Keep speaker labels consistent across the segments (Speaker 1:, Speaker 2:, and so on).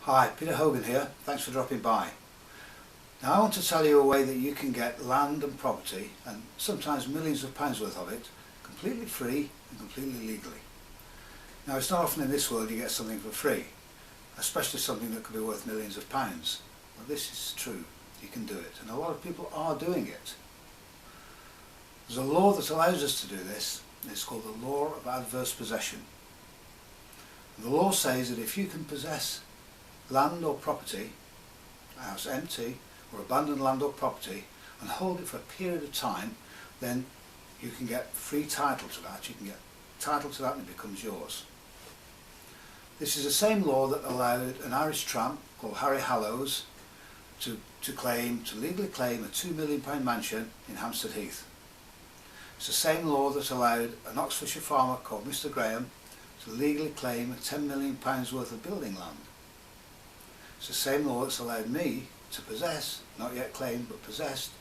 Speaker 1: Hi, Peter Hogan here. Thanks for dropping by. Now I want to tell you a way that you can get land and property, and sometimes millions of pounds worth of it, completely free and completely legally. Now it's not often in this world you get something for free, especially something that could be worth millions of pounds. But this is true. You can do it, and a lot of people are doing it. There's a law that allows us to do this. It's called the law of adverse possession. And the law says that if you can possess land or property, a house empty or abandoned land or property, and hold it for a period of time, then you can get free title to that. You can get title to that and it becomes yours. This is the same law that allowed an Irish tramp called Harry Hallows to legally claim a £2 million mansion in Hampstead Heath. It's the same law that allowed an Oxfordshire farmer called Mr. Graham to legally claim £10 million worth of building land. It's the same law that's allowed me to possess, not yet claimed but possessed,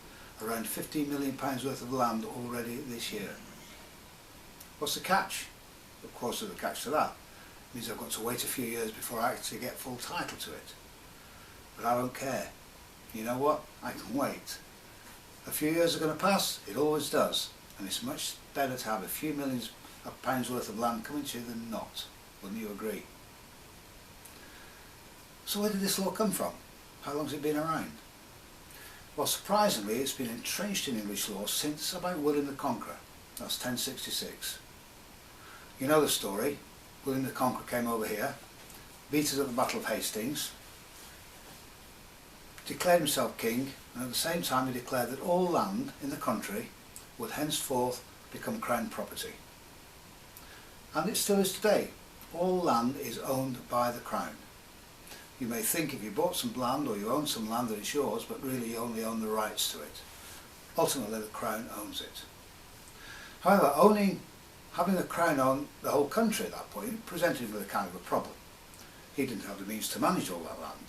Speaker 1: around £15 million worth of land already this year. What's the catch? Of course there's a catch to that. It means I've got to wait a few years before I actually get full title to it. But I don't care. You know what? I can wait. A few years are going to pass, it always does. And it's much better to have a few millions of pounds worth of land coming to you than not. Wouldn't you agree? So where did this law come from? How long has it been around? Well, surprisingly, it's been entrenched in English law since about William the Conqueror. That's 1066. You know the story. William the Conqueror came over here, beat us at the Battle of Hastings, declared himself king, and at the same time he declared that all land in the country would henceforth become crown property. And it still is today. All land is owned by the crown. You may think if you bought some land or you own some land that it's yours, but really you only own the rights to it. Ultimately the crown owns it. However, having the crown own the whole country at that point presented him with a kind of a problem. He didn't have the means to manage all that land.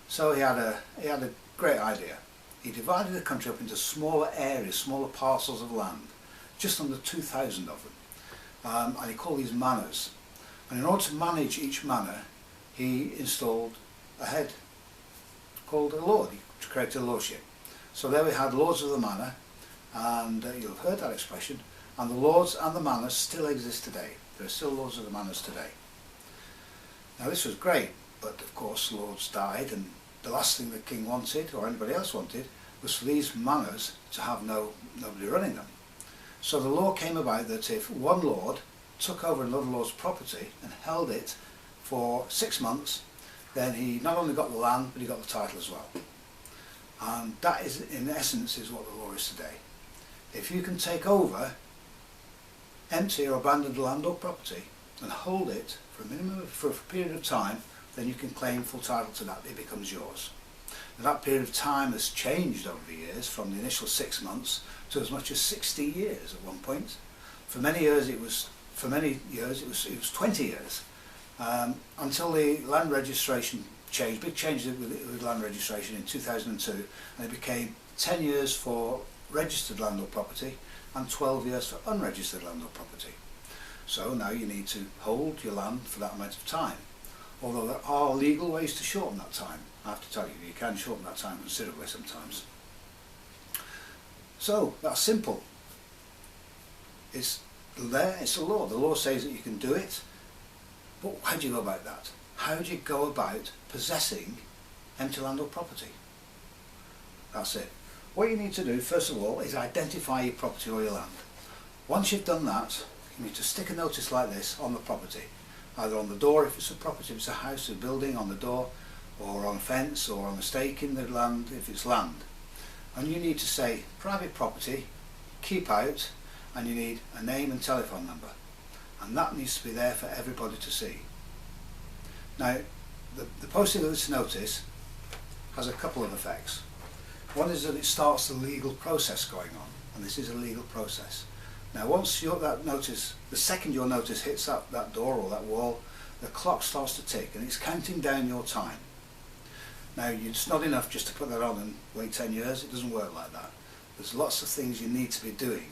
Speaker 1: So he had a great idea. He divided the country up into smaller areas, smaller parcels of land, just under 2,000 of them. And he called these manors. And in order to manage each manor, he installed a head called a lord. He created a lordship. So there we had lords of the manor, and you'll have heard that expression, and the lords and the manors still exist today. There are still lords of the manors today. Now this was great, but of course lords died, and the last thing the king wanted, or anybody else wanted, was for these manors to have nobody running them. So the law came about that if one lord took over another lord's property and held it for 6 months, then he not only got the land, but he got the title as well. And that is, in essence, is what the law is today. If you can take over empty or abandoned land or property and hold it for a period of time, then you can claim full title to that. It becomes yours. And that period of time has changed over the years, from the initial 6 months to as much as 60 years at one point. For many years it was 20 years. Until the land registration changed, big changes with land registration in 2002, and it became 10 years for registered land or property and 12 years for unregistered land or property. So now you need to hold your land for that amount of time. Although there are legal ways to shorten that time. I have to tell you, you can shorten that time considerably sometimes. So that's simple. It's there, it's a law. The law says that you can do it. But how do you go about that? How do you go about possessing empty land or property? That's it. What you need to do, first of all, is identify your property or your land. Once you've done that, you need to stick a notice like this on the property. Either on the door if it's a property, if it's a house, a building, on the door, or on a fence, or on a stake in the land if it's land. And you need to say private property, keep out, and you need a name and telephone number. And that needs to be there for everybody to see. Now, the posting of this notice has a couple of effects. One is that it starts the legal process going on, and this is a legal process. Now once that notice, the second your notice hits that door or that wall, the clock starts to tick and it's counting down your time. Now it's not enough just to put that on and wait 10 years, it doesn't work like that. There's lots of things you need to be doing,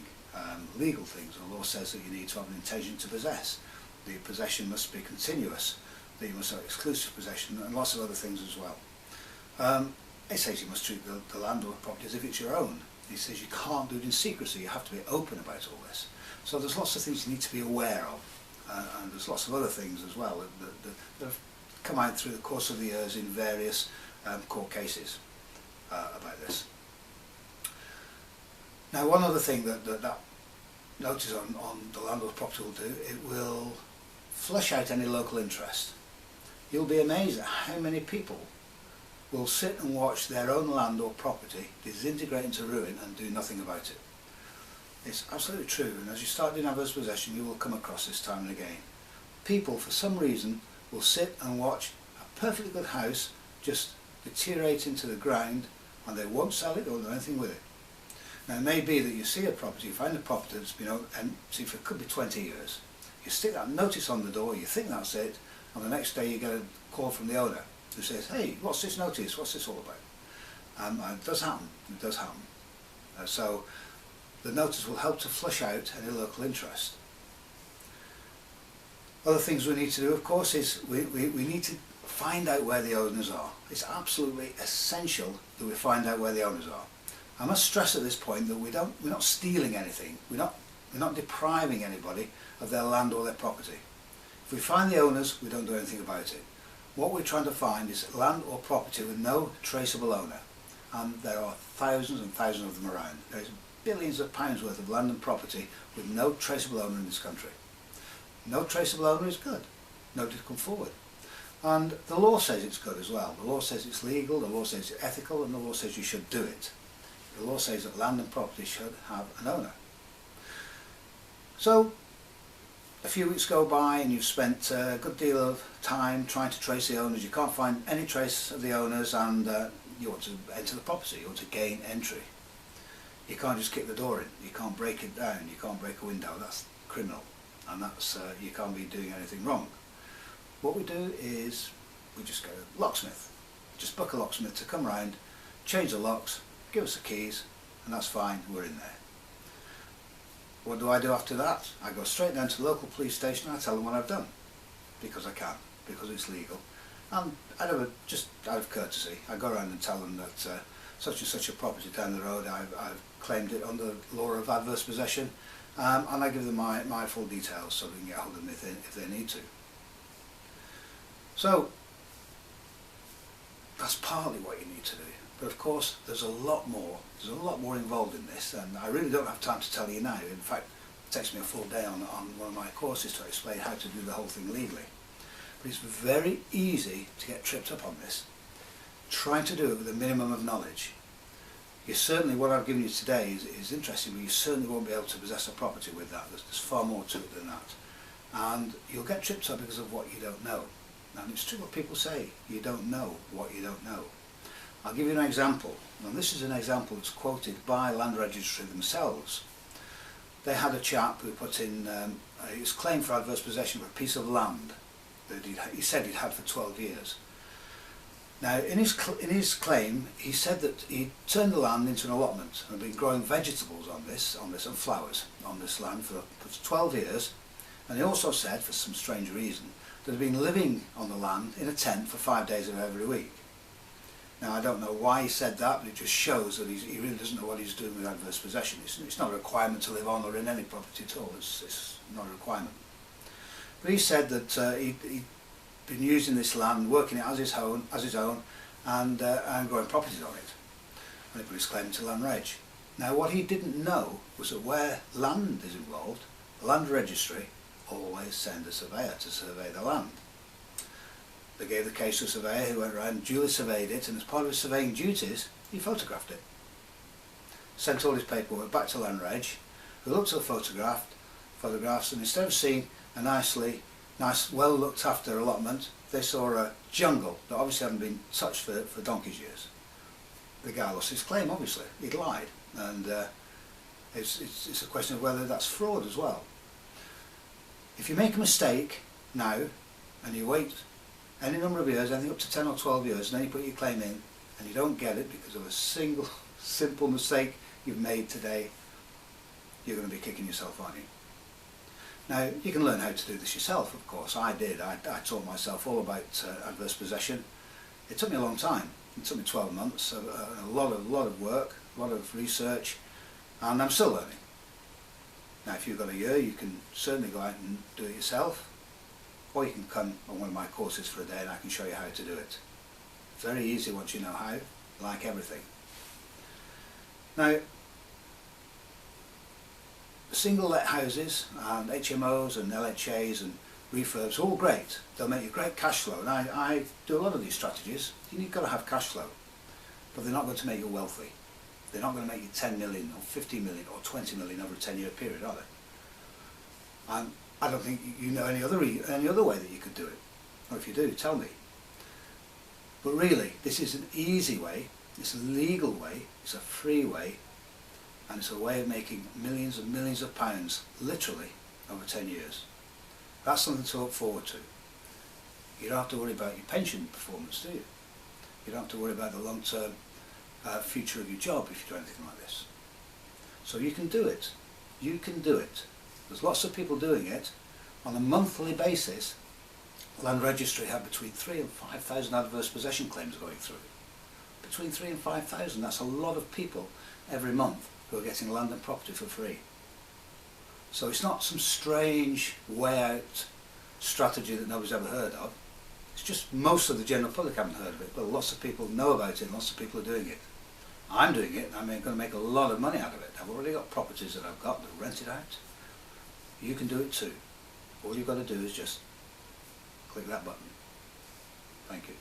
Speaker 1: legal things. The law says that you need to have an intention to possess. The possession must be continuous. that you must have exclusive possession, and lots of other things as well. It says you must treat the land or property as if it's your own. It says you can't do it in secrecy, you have to be open about all this. So there's lots of things you need to be aware of, and there's lots of other things as well that have come out through the course of the years in various court cases about this. Now, one other thing that notice on the land or property will do, it will flush out any local interest. You'll be amazed at how many people will sit and watch their own land or property disintegrate into ruin and do nothing about it. It's absolutely true, and as you start doing adverse possession, you will come across this time and again. People, for some reason, will sit and watch a perfectly good house just deteriorate into the ground, and they won't sell it or do anything with it. Now, it may be that you see a property, you find a property that's been empty for, it could be 20 years. You stick that notice on the door, you think that's it, and the next day you get a call from the owner who says, "Hey, what's this notice? What's this all about?" And it does happen. It does happen. So the notice will help to flush out any local interest. Other things we need to do, of course, is we need to find out where the owners are. It's absolutely essential that we find out where the owners are. I must stress at this point that we're not stealing anything. We're not depriving anybody of their land or their property. If we find the owners, we don't do anything about it. What we're trying to find is land or property with no traceable owner, and there are thousands and thousands of them around. There's billions of pounds worth of land and property with no traceable owner in this country. No traceable owner is good. Nobody come forward. And the law says it's good as well. The law says it's legal, the law says it's ethical, and the law says you should do it. The law says that land and property should have an owner. So, a few weeks go by and you've spent a good deal of time trying to trace the owners. You can't find any trace of the owners, and you want to enter the property, you want to gain entry. You can't just kick the door in, you can't break it down, you can't break a window, that's criminal, and that's you can't be doing anything wrong. What we do is we just go to a locksmith, just book a locksmith to come round, change the locks, give us the keys, and that's fine, we're in there. What do I do after that? I go straight down to the local police station and I tell them what I've done, because I can, because it's legal. And just out of courtesy, I go around and tell them that such and such a property down the road, I've claimed it under law of adverse possession, and I give them my full details so they can get hold of them if they need to. So that's partly what you need to do. But of course, there's a lot more involved in this, and I really don't have time to tell you now. In fact, it takes me a full day on one of my courses to explain how to do the whole thing legally. But it's very easy to get tripped up on this, trying to do it with a minimum of knowledge. You certainly, what I've given you today is interesting, but you certainly won't be able to possess a property with that. There's far more to it than that. And you'll get tripped up because of what you don't know. And it's true what people say, you don't know what you don't know. I'll give you an example, and this is an example that's quoted by Land Registry themselves. They had a chap who put in his claim for adverse possession of a piece of land that he said he'd had for 12 years. Now, in his claim, he said that he turned the land into an allotment and had been growing vegetables on this and flowers on this land for 12 years, and he also said, for some strange reason, that he'd been living on the land in a tent for 5 days of every week. Now, I don't know why he said that, but it just shows that he really doesn't know what he's doing with adverse possession. It's not a requirement to live on or in any property at all. It's not a requirement. But he said that he'd been using this land, working it as his own, and growing properties on it. And he put his claim into Land Reg. Now, what he didn't know was that where land is involved, the Land Registry always send a surveyor to survey the land. They gave the case to a surveyor who went around, duly surveyed it, and as part of his surveying duties, he photographed it. Sent all his paperwork back to Land Reg, who looked at the photographs, and instead of seeing a nice, well looked after allotment, they saw a jungle that obviously hadn't been touched for donkey's years. The guy lost his claim, obviously. He'd lied, and it's a question of whether that's fraud as well. If you make a mistake now, and you wait any number of years, anything up to 10 or 12 years, and then you put your claim in, and you don't get it because of a single, simple mistake you've made today, you're going to be kicking yourself, aren't you? Now, you can learn how to do this yourself, of course. I did. I taught myself all about adverse possession. It took me a long time. It took me 12 months, a lot of work, a lot of research, and I'm still learning. Now, if you've got a year, you can certainly go out and do it yourself, or you can come on one of my courses for a day and I can show you how to do it. It's very easy once you know how, like everything. Now, single let houses and HMOs and LHAs and refurbs are all great. They'll make you great cash flow, and I do a lot of these strategies. You've got to have cash flow, but they're not going to make you wealthy. They're not going to make you 10 million or 50 million or 20 million over a 10-year period, are they? And I don't think you know any other way that you could do it. Or if you do, tell me. But really, this is an easy way, it's a legal way, it's a free way, and it's a way of making millions and millions of pounds, literally, over 10 years. That's something to look forward to. You don't have to worry about your pension performance, do you? You don't have to worry about the long-term future of your job if you do anything like this. So you can do it. You can do it. There's lots of people doing it. On a monthly basis, Land Registry have between 3,000 and 5,000 adverse possession claims going through. Between 3,000 and 5,000, that's a lot of people every month who are getting land and property for free. So it's not some strange way out strategy that nobody's ever heard of. It's just most of the general public haven't heard of it, but lots of people know about it and lots of people are doing it. I'm doing it, I'm going to make a lot of money out of it. I've already got properties that I've got that are rented out. You can do it too. All you've got to do is just click that button. Thank you.